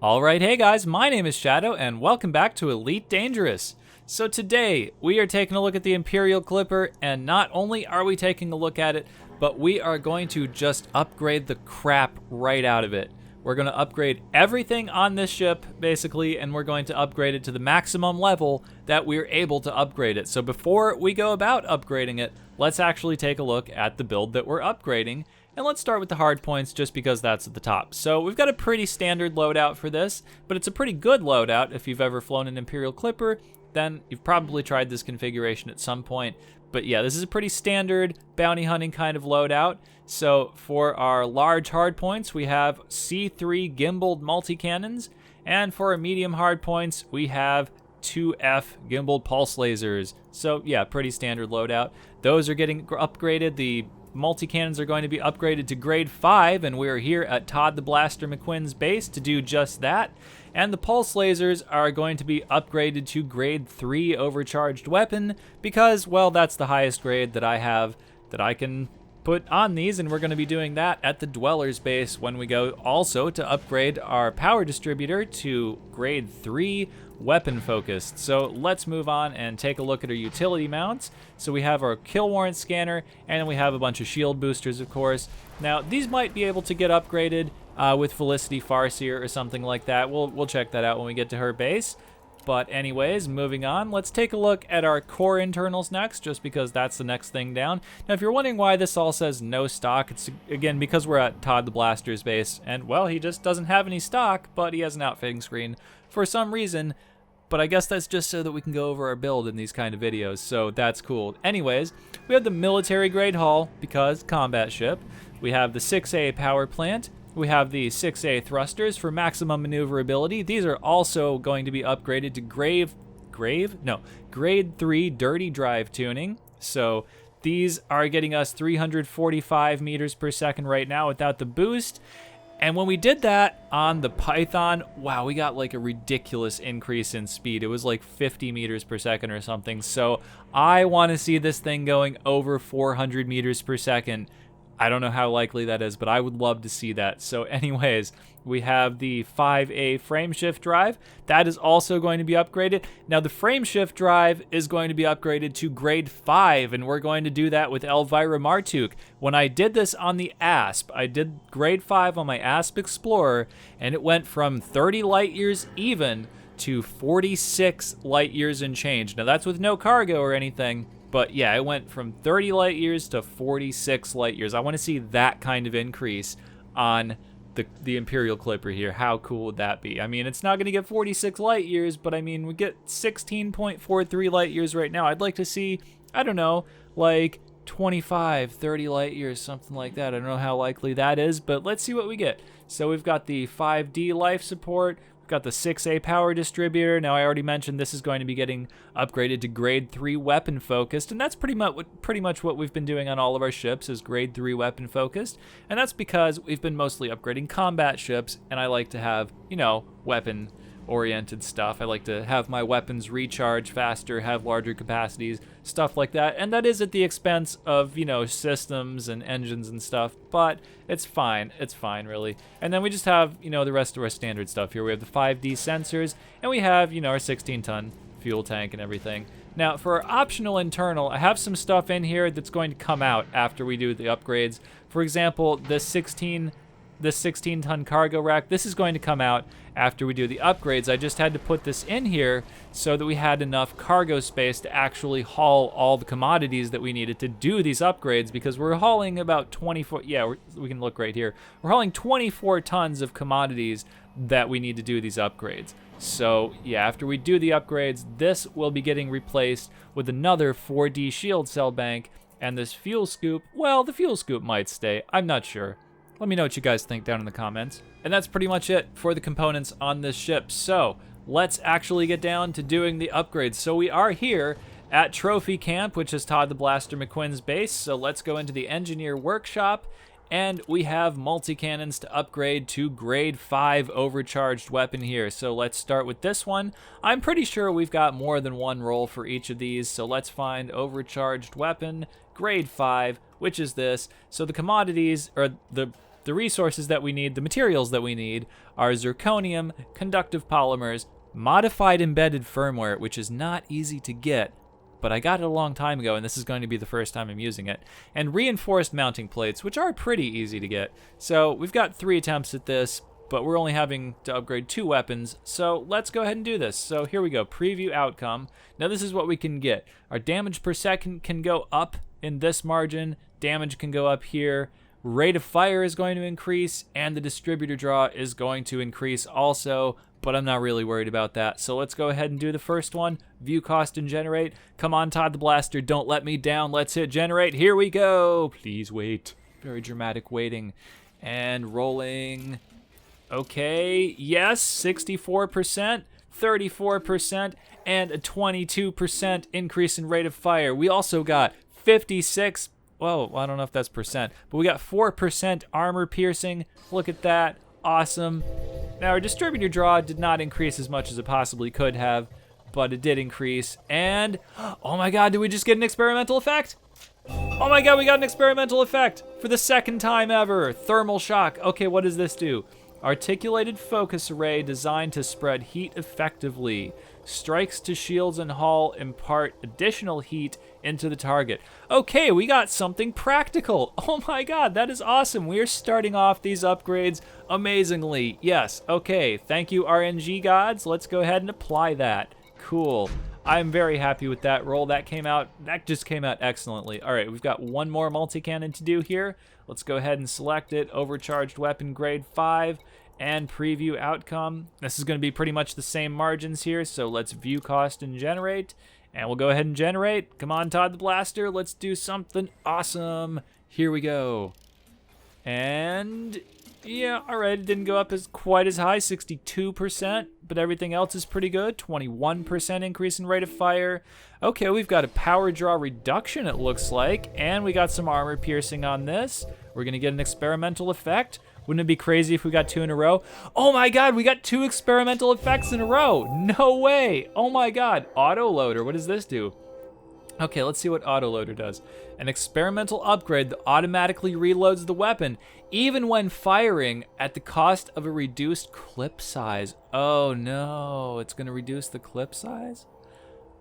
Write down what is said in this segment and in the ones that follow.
Alright, hey guys, my name is Shadow, and welcome back to Elite Dangerous. So today, we are taking a look at the Imperial Clipper, and not only are we taking a look at it, but we are going to just upgrade the crap right out of it. We're going to upgrade everything on this ship, basically, and we're going to upgrade it to the maximum level that we're able to upgrade it. So before we go about upgrading it, let's actually take a look at the build that we're upgrading. And let's start with the hard points just because that's at the top. So we've got a pretty standard loadout for this, but it's a pretty good loadout. If you've ever flown an Imperial Clipper, then you've probably tried this configuration at some point. But yeah, this is a pretty standard bounty hunting kind of loadout. So for our large hard points, we have C3 gimbaled multicannons. And for our medium hard points, we have 2F gimbaled pulse lasers. So yeah, pretty standard loadout. Those are getting upgraded. The multi-cannons are going to be upgraded to grade 5, and we're here at Todd the Blaster McQuinn's base to do just that. And the pulse lasers are going to be upgraded to grade 3 overcharged weapon because, well, that's the highest grade that I have that I can put on these, and we're going to be doing that at the Dweller's base when we go also to upgrade our power distributor to grade 3 weapon focused. So let's move on and take a look at our utility mounts. So we have our kill warrant scanner, and then we have a bunch of shield boosters, of course. Now these might be able to get upgraded with Felicity Farseer or something like that. We'll check that out when we get to her base. But anyways, moving on, let's take a look at our core internals next, just because that's the next thing down. Now, if you're wondering why this all says no stock, it's, again, because we're at Todd the Blaster's base, and, well, he just doesn't have any stock, but he has an outfitting screen for some reason. But I guess that's just so that we can go over our build in these kind of videos, so that's cool. Anyways, we have the military-grade hull, because combat ship. We have the 6A power plant. We have the 6A thrusters for maximum maneuverability. These are also going to be upgraded to grade 3 dirty drive tuning. So these are getting us 345 meters per second right now without the boost. And when we did that on the Python, wow, we got like a ridiculous increase in speed. It was like 50 meters per second or something. So I want to see this thing going over 400 meters per second. I don't know how likely that is, but I would love to see that. So anyways, we have the 5A frameshift drive. That is also going to be upgraded. Now the frameshift drive is going to be upgraded to grade 5, and we're going to do that with Elvira Martuk. When I did this on the ASP, I did grade 5 on my ASP Explorer, and it went from 30 light years even to 46 light years and change. Now that's with no cargo or anything. But yeah, it went from 30 light years to 46 light years. I want to see that kind of increase on the Imperial Clipper here. How cool would that be? I mean, it's not going to get 46 light years, but I mean, we get 16.43 light years right now. I'd like to see, I don't know, like 25, 30 light years, something like that. I don't know how likely that is, but let's see what we get. So we've got the 5D life support. Got the 6A power distributor. Now I already mentioned this is going to be getting upgraded to grade 3 weapon focused, and that's pretty much what we've been doing on all of our ships is grade 3 weapon focused, and that's because we've been mostly upgrading combat ships, and I like to have, you know, weapon oriented stuff. I like to have my weapons recharge faster, have larger capacities, stuff like that. And that is at the expense of, you know, systems and engines and stuff, but it's fine. It's fine, really. And then we just have, you know, the rest of our standard stuff here. We have the 5D sensors, and we have, you know, our 16-ton fuel tank and everything. Now, for our optional internal, I have some stuff in here that's going to come out after we do the upgrades. For example, this 16-ton cargo rack, this is going to come out after we do the upgrades. I just had to put this in here so that we had enough cargo space to actually haul all the commodities that we needed to do these upgrades, because we're hauling about 24, yeah, we can look right here. We're hauling 24 tons of commodities that we need to do these upgrades. So yeah, after we do the upgrades, this will be getting replaced with another 4D shield cell bank, and this fuel scoop, well, the fuel scoop might stay. I'm not sure. Let me know what you guys think down in the comments. And that's pretty much it for the components on this ship. So let's actually get down to doing the upgrades. So we are here at Trophy Camp, which is Todd the Blaster McQuinn's base. So let's go into the engineer workshop, and we have multi-cannons to upgrade to grade 5 overcharged weapon here. So let's start with this one. I'm pretty sure we've got more than one roll for each of these. So let's find overcharged weapon, grade 5, which is this. So the commodities, or the the resources that we need, the materials that we need, are zirconium, conductive polymers, modified embedded firmware, which is not easy to get, but I got it a long time ago, and this is going to be the first time I'm using it, and reinforced mounting plates, which are pretty easy to get. So we've got 3 attempts at this, but we're only having to upgrade 2 weapons, so let's go ahead and do this. So here we go, preview outcome. Now this is what we can get. Our damage per second can go up in this margin, damage can go up here, rate of fire is going to increase, and the distributor draw is going to increase also, but I'm not really worried about that. So let's go ahead and do the first one, view cost and generate. Come on, Todd the Blaster, don't let me down. Let's hit generate, here we go. Please wait, very dramatic waiting, and rolling. Okay, yes, 64%, 34%, and a 22% increase in rate of fire. We also got 56, well, I don't know if that's percent, but we got 4% armor piercing. Look at that, awesome. Now our distributor draw did not increase as much as it possibly could have, but it did increase. And, oh my god, did we just get an experimental effect? Oh my god, we got an experimental effect for the 2nd time ever. Thermal shock. Okay, what does this do? Articulated focus array designed to spread heat effectively. Strikes to shields and hull impart additional heat into the target. Okay, we got something practical. Oh my god, that is awesome. We are starting off these upgrades amazingly. Yes, okay, thank you RNG gods. Let's go ahead and apply that. Cool. I'm very happy with that roll. That just came out excellently. All right, we've got 1 more multi-cannon to do here. Let's go ahead and select it. Overcharged weapon grade 5 and preview outcome. This is going to be pretty much the same margins here, so let's view cost and generate. And we'll go ahead and generate. Come on, Todd the Blaster. Let's do something awesome. Here we go. And yeah, all right, it didn't go up as quite as high, 62%, but everything else is pretty good. 21% increase in rate of fire. Okay, we've got a power draw reduction, it looks like, and we got some armor piercing on this. We're gonna get an experimental effect. Wouldn't it be crazy if we got 2 in a row? Oh my god, we got 2 experimental effects in a row. No way. Oh my god. Autoloader, what does this do? Okay, let's see what autoloader does. An experimental upgrade that automatically reloads the weapon, even when firing at the cost of a reduced clip size. Oh no, it's gonna reduce the clip size?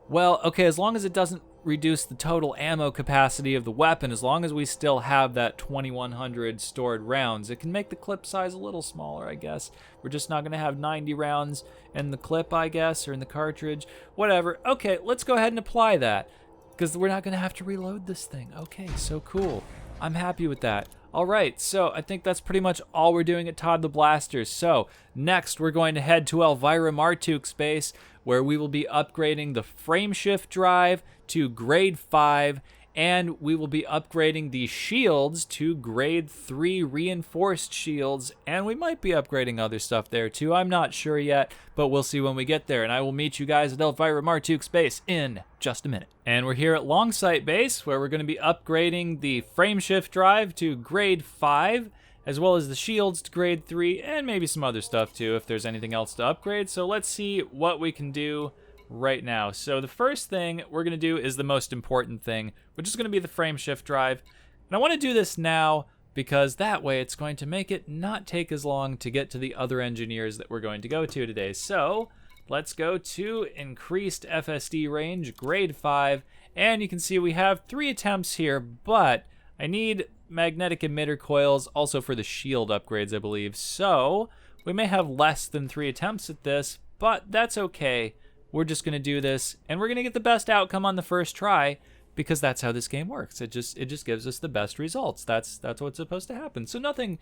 Well, okay, as long as it doesn't reduce the total ammo capacity of the weapon, as long as we still have that 2100 stored rounds, it can make the clip size a little smaller, I guess. We're just not gonna have 90 rounds in the clip, I guess, or in the cartridge, whatever. Okay, let's go ahead and apply that, because we're not gonna have to reload this thing. Okay, so cool. I'm happy with that. All right, so I think that's pretty much all we're doing at Todd the Blaster. So next, we're going to head to Elvira Martuk's base, where we will be upgrading the frameshift drive to grade 5, and we will be upgrading the shields to grade 3 reinforced shields, and we might be upgrading other stuff there too. I'm not sure yet, but we'll see when we get there, and I will meet you guys at Elvira Martuk's base in just a minute. And we're here at Longsight base, where we're going to be upgrading the frameshift drive to grade 5, as well as the shields to grade 3, and maybe some other stuff too if there's anything else to upgrade. So let's see what we can do right now. So the first thing we're going to do is the most important thing, which is going to be the frameshift drive. And I want to do this now because that way it's going to make it not take as long to get to the other engineers that we're going to go to today. So let's go to increased FSD range, grade 5, and you can see we have 3 attempts here, but I need magnetic emitter coils also for the shield upgrades, I believe. So we may have less than 3 attempts at this, but that's okay. We're just going to do this, and we're going to get the best outcome on the first try, because that's how this game works. It just gives us the best results. That's what's supposed to happen. So nothing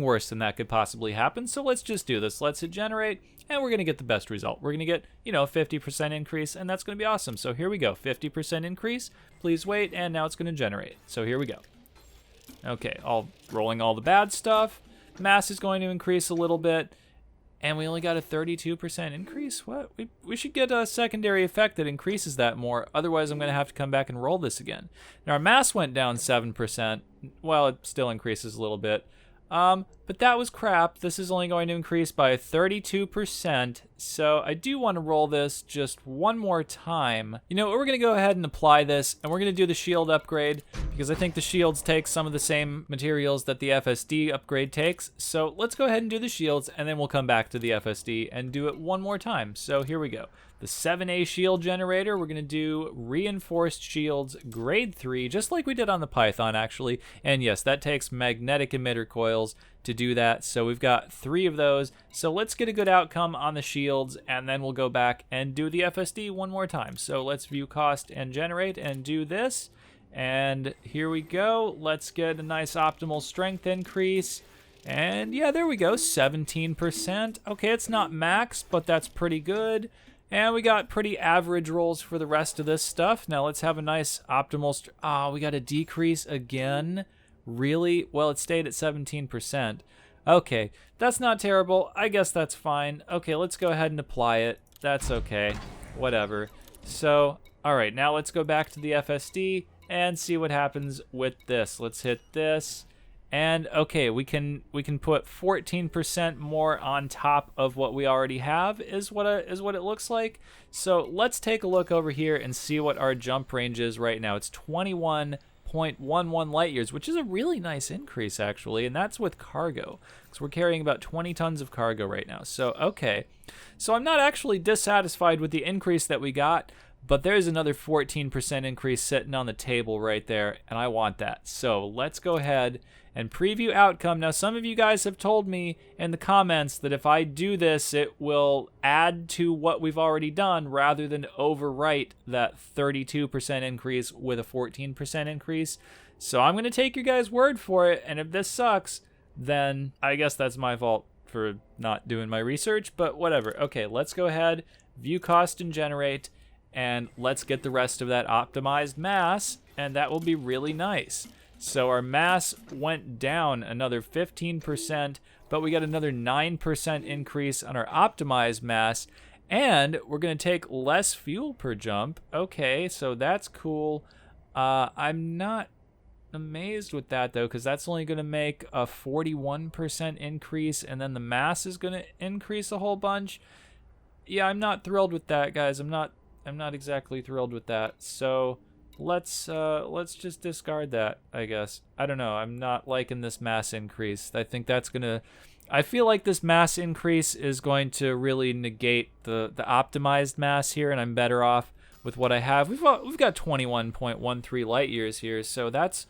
worse than that could possibly happen. So let's just do this. Let's hit generate, and we're going to get the best result. We're going to get, a 50% increase, and that's going to be awesome. So here we go. 50% increase. Please wait, and now it's going to generate. So here we go. Okay, rolling all the bad stuff. Mass is going to increase a little bit, and we only got a 32% increase? What? We should get a secondary effect that increases that more, otherwise I'm going to have to come back and roll this again. Now our mass went down 7%, well, it still increases a little bit, but but that was crap. This is only going to increase by 32%, so I do want to roll this just one more time. You know, we're going to go ahead and apply this, and we're going to do the shield upgrade, because I think the shields take some of the same materials that the FSD upgrade takes. So let's go ahead and do the shields, and then we'll come back to the FSD and do it one more time. So here we go. The 7A shield generator, we're going to do reinforced shields grade 3, just like we did on the Python, actually. And yes, that takes magnetic emitter coils to do that. So we've got 3 of those. So let's get a good outcome on the shields, and then we'll go back and do the FSD one more time. So let's view cost and generate and do this. And here we go. Let's get a nice optimal strength increase. And yeah, there we go, 17%. Okay, it's not max, but that's pretty good. And we got pretty average rolls for the rest of this stuff. Now let's have a nice optimal... we got a decrease again. Really? Well, it stayed at 17%. Okay, that's not terrible. I guess that's fine. Okay, let's go ahead and apply it. That's okay. Whatever. So, all right, now let's go back to the FSD and see what happens with this. Let's hit this. And okay, we can put 14% more on top of what we already have is what it looks like. So let's take a look over here and see what our jump range is right now. It's 21.11 light years, which is a really nice increase actually, and that's with cargo, because we're carrying about 20 tons of cargo right now. So okay, so I'm not actually dissatisfied with the increase that we got, but there's another 14% increase sitting on the table right there, and I want that. So let's go ahead and preview outcome. Now, some of you guys have told me in the comments that if I do this, it will add to what we've already done rather than overwrite that 32% increase with a 14% increase. So I'm going to take your guys' word for it, and if this sucks, then I guess that's my fault for not doing my research, but whatever. Okay, let's go ahead, view cost and generate, and let's get the rest of that optimized mass, and that will be really nice. So our mass went down another 15%, but we got another 9% increase on our optimized mass, and we're going to take less fuel per jump. Okay, so that's cool. I'm not amazed with that, though, because that's only going to make a 41% increase, and then the mass is going to increase a whole bunch. Yeah, I'm not thrilled with that, guys. I'm not exactly thrilled with that. So let's just discard that, I guess. I don't know. I'm not liking this mass increase. I think that's gonna... I feel like this mass increase is going to really negate the optimized mass here, and I'm better off with what I have. We've got 21.13 light years here, so that's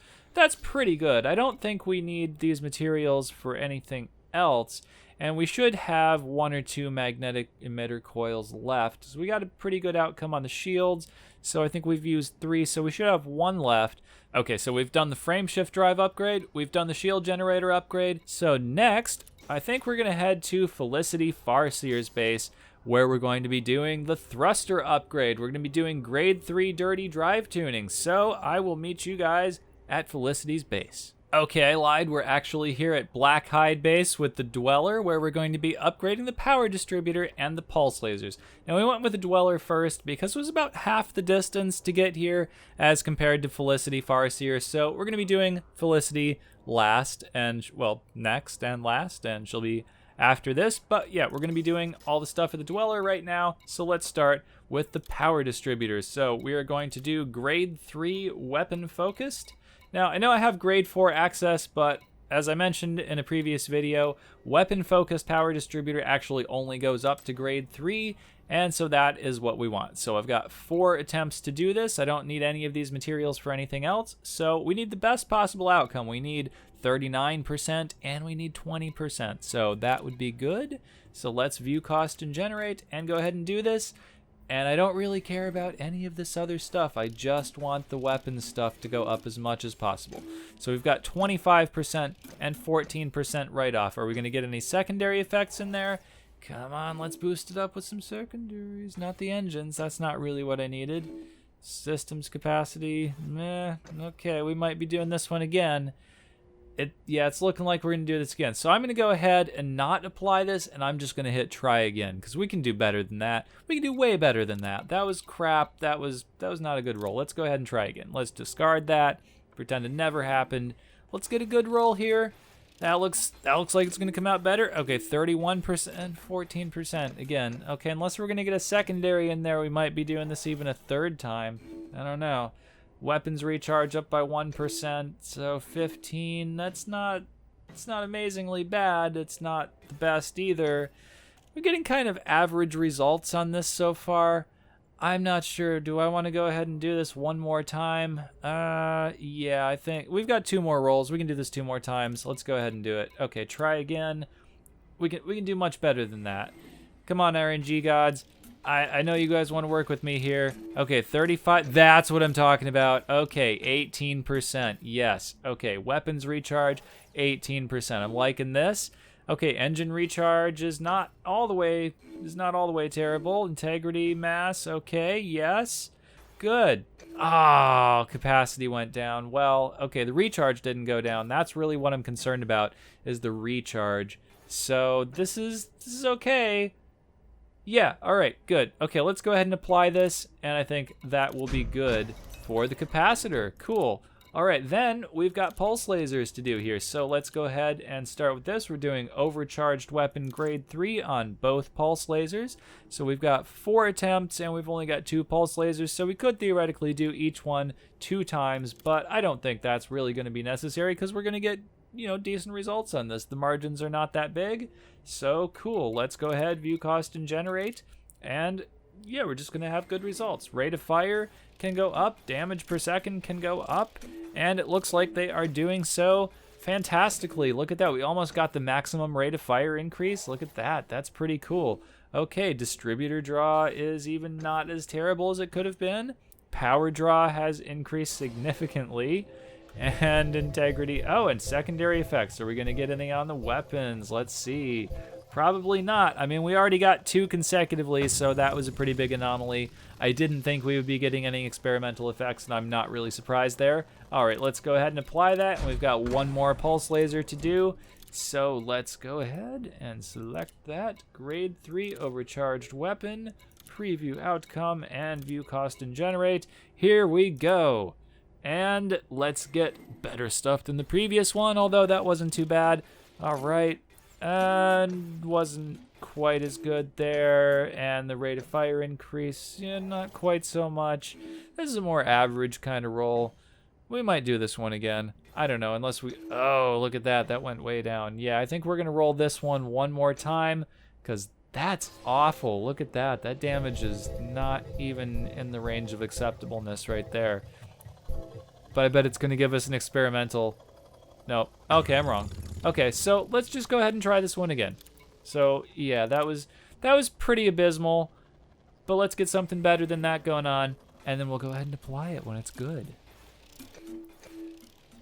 pretty good. I don't think we need these materials for anything else. And we should have 1 or 2 magnetic emitter coils left. So we got a pretty good outcome on the shields. So I think we've used 3, so we should have 1 left. Okay, so we've done the frame shift drive upgrade. We've done the shield generator upgrade. So next, I think we're going to head to Felicity Farseer's base, where we're going to be doing the thruster upgrade. We're going to be doing grade 3 dirty drive tuning. So I will meet you guys at Felicity's base. Okay, I lied. We're actually here at Blackhide Base with the Dweller, where we're going to be upgrading the power distributor and the pulse lasers. Now, we went with the Dweller first because it was about half the distance to get here as compared to Felicity Farseer. So we're going to be doing Felicity last and, well, next and last, and she'll be after this. But yeah, we're going to be doing all the stuff at the Dweller right now. So let's start with the power distributors. So we are going to do grade 3 weapon focused. Now, I know I have grade 4 access, but as I mentioned in a previous video, weapon-focused power distributor actually only goes up to grade 3, and so that is what we want. So I've got 4 attempts to do this. I don't need any of these materials for anything else, so we need the best possible outcome. We need 39% and we need 20%, so that would be good. So let's view cost and generate and go ahead and do this. And I don't really care about any of this other stuff. I just want the weapons stuff to go up as much as possible. So we've got 25% and 14% write-off. Are we going to get any secondary effects in there? Come on, let's boost it up with some secondaries. Not the engines. That's not really what I needed. Systems capacity. Meh. Okay, we might be doing this one again. Yeah, it's looking like we're going to do this again. So I'm going to go ahead and not apply this, and I'm just going to hit try again, because we can do better than that. We can do way better than that. That was crap. That was not a good roll. Let's go ahead and try again. Let's discard that. Pretend it never happened. Let's get a good roll here. That looks like it's gonna come out better. Okay, 31%, 14% again. Okay, unless we're gonna get a secondary in there, we might be doing this even a third time. I don't know. Weapons recharge up by 1%, so 15. It's not amazingly bad. It's not the best either. We're getting kind of average results on this so far. I'm not sure. Do I want to go ahead and do this one more time? Yeah, I think we've got 2 more rolls. We can do this 2 more times. Let's go ahead and do it. Okay, try again. We can do much better than that. Come on, RNG gods. I know you guys want to work with me here. Okay, 35. That's what I'm talking about. Okay, 18%. Yes. Okay, weapons recharge, 18%. I'm liking this. Okay, engine recharge is not all the way terrible. Integrity, mass, okay, yes. Good. Oh, capacity went down. Well, okay, the recharge didn't go down. That's really what I'm concerned about, is the recharge. So this is okay. Yeah, all right, good. Okay, let's go ahead and apply this, and I think that will be good for the capacitor. Cool. All right, then we've got pulse lasers to do here. So let's go ahead and start with this. We're doing overcharged weapon grade 3 on both pulse lasers. So we've got 4 attempts and we've only got 2 pulse lasers. So we could theoretically do each one 2 times, but I don't think that's really going to be necessary because we're going to get, decent results on this. The margins are not that big. So cool. Let's go ahead, view cost and generate. And yeah, we're just going to have good results. Rate of fire can go up, damage per second can go up, and it looks like they are doing so fantastically. Look at that. We almost got the maximum rate of fire increase. Look at that. That's pretty cool. Okay, distributor draw is even not as terrible as it could have been. Power draw has increased significantly. And integrity. Oh, and secondary effects. Are we going to get any on the weapons? Let's see. Probably not. I mean, we already got 2 consecutively, so that was a pretty big anomaly. I didn't think we would be getting any experimental effects, and I'm not really surprised there. All right, let's go ahead and apply that, and we've got 1 more pulse laser to do. So let's go ahead and select that. Grade 3 overcharged weapon, preview outcome, and view cost and generate. Here we go. And let's get better stuff than the previous one, although that wasn't too bad. All right. Wasn't quite as good there, and the rate of fire increase, yeah, not quite so much. This is a more average kind of roll. We might do this one again. I don't know, unless we... Oh, look at that. That went way down. Yeah, I think we're going to roll this one more time, because that's awful. Look at that. That damage is not even in the range of acceptableness right there. But I bet it's going to give us an experimental... Nope. Okay, I'm wrong. Okay, so let's just go ahead and try this one again. So, yeah, that was pretty abysmal. But let's get something better than that going on, and then we'll go ahead and apply it when it's good.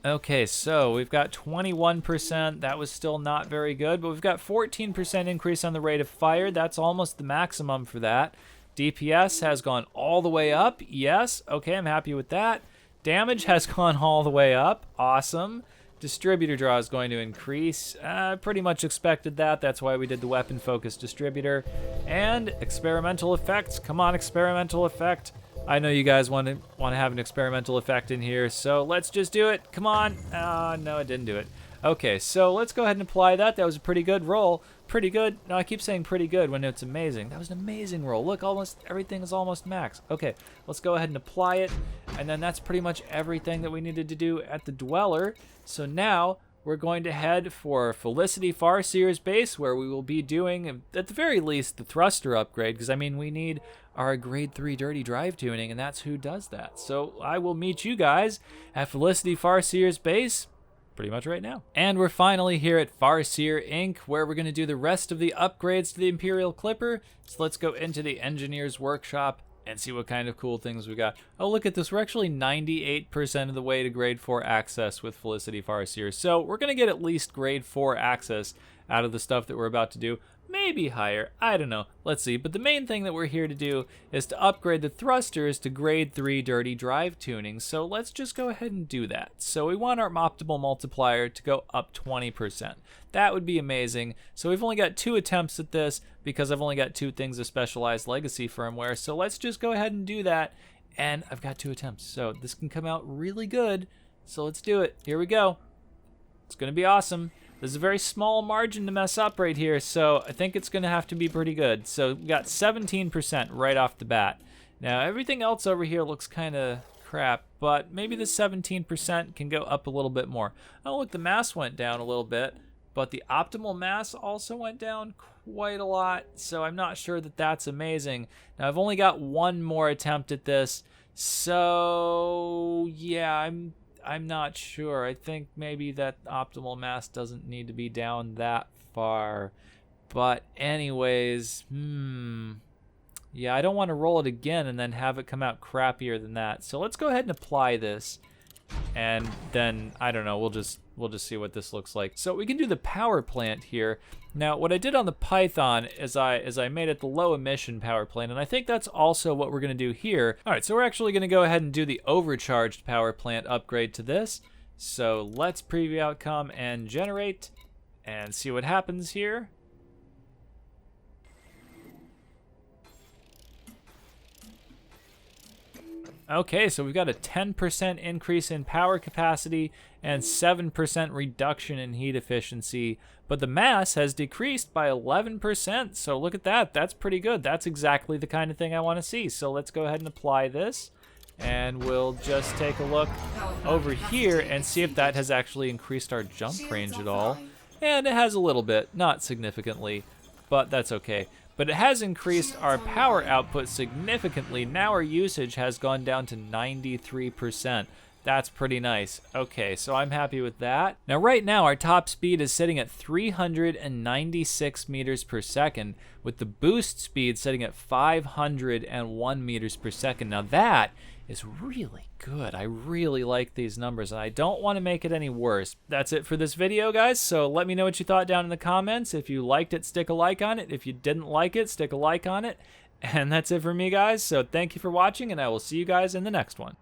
Okay, so we've got 21%. That was still not very good, but we've got 14% increase on the rate of fire. That's almost the maximum for that. DPS has gone all the way up. Yes. Okay, I'm happy with that. Damage has gone all the way up. Awesome. Distributor draw is going to increase. Pretty much expected that. That's why we did the weapon focused distributor. And experimental effects. Come on, experimental effect. I know you guys want to have an experimental effect in here, so let's just do it. Come on. No, it didn't do it. Okay, so let's go ahead and apply that. That was a pretty good roll. Pretty good. No, I keep saying pretty good when it's amazing. That was an amazing roll. Look, almost everything is almost max. Okay, let's go ahead and apply it. And then that's pretty much everything that we needed to do at the Dweller. So now we're going to head for Felicity Farseer's base, where we will be doing, at the very least, the thruster upgrade. Because, I mean, we need our grade 3 dirty drive tuning, and that's who does that. So I will meet you guys at Felicity Farseer's base pretty much right now. And we're finally here at Farseer Inc., where we're going to do the rest of the upgrades to the Imperial Clipper. So let's go into the engineer's workshop and see what kind of cool things we got. Oh, look at this. We're actually 98% of the way to grade 4 access with Felicity Farseer. So we're going to get at least grade 4 access out of the stuff that we're about to do. Maybe higher. I don't know. Let's see. But the main thing that we're here to do is to upgrade the thrusters to grade 3 dirty drive tuning. So let's just go ahead and do that. So we want our optimal multiplier to go up 20%. That would be amazing. So we've only got 2 attempts at this because I've only got 2 things of specialized legacy firmware. So let's just go ahead and do that. And I've got 2 attempts. So this can come out really good. So let's do it. Here we go. It's going to be awesome. There's a very small margin to mess up right here, so I think it's gonna have to be pretty good. So we got 17% right off the bat. Now everything else over here looks kind of crap, but maybe the 17% can go up a little bit more. Oh look, the mass went down a little bit, but the optimal mass also went down quite a lot, so I'm not sure that that's amazing. Now I've only got one more attempt at this, so yeah, I'm not sure. I think maybe that optimal mass doesn't need to be down that far. But anyways, yeah, I don't want to roll it again and then have it come out crappier than that. So let's go ahead and apply this. And then, I don't know, we'll just see what this looks like. So we can do the power plant here. Now, what I did on the Python is I made it the low emission power plant, and I think that's also what we're gonna do here. All right, so we're actually gonna go ahead and do the overcharged power plant upgrade to this. So let's preview outcome and generate and see what happens here. Okay, so we've got a 10% increase in power capacity and 7% reduction in heat efficiency, but the mass has decreased by 11%, so look at that. That's pretty good. That's exactly the kind of thing I want to see. So let's go ahead and apply this, and we'll just take a look over here and see if that has actually increased our jump range at all. And it has a little bit, not significantly, but that's okay. But it has increased our power output significantly. Now our usage has gone down to 93%. That's pretty nice. Okay, so I'm happy with that. Now right now our top speed is sitting at 396 meters per second, with the boost speed sitting at 501 meters per second. Now that is really good. I really like these numbers, and I don't want to make it any worse. That's it for this video, guys, so let me know what you thought down in the comments. If you liked it, stick a like on it. If you didn't like it, stick a like on it. And that's it for me, guys, so thank you for watching, and I will see you guys in the next one.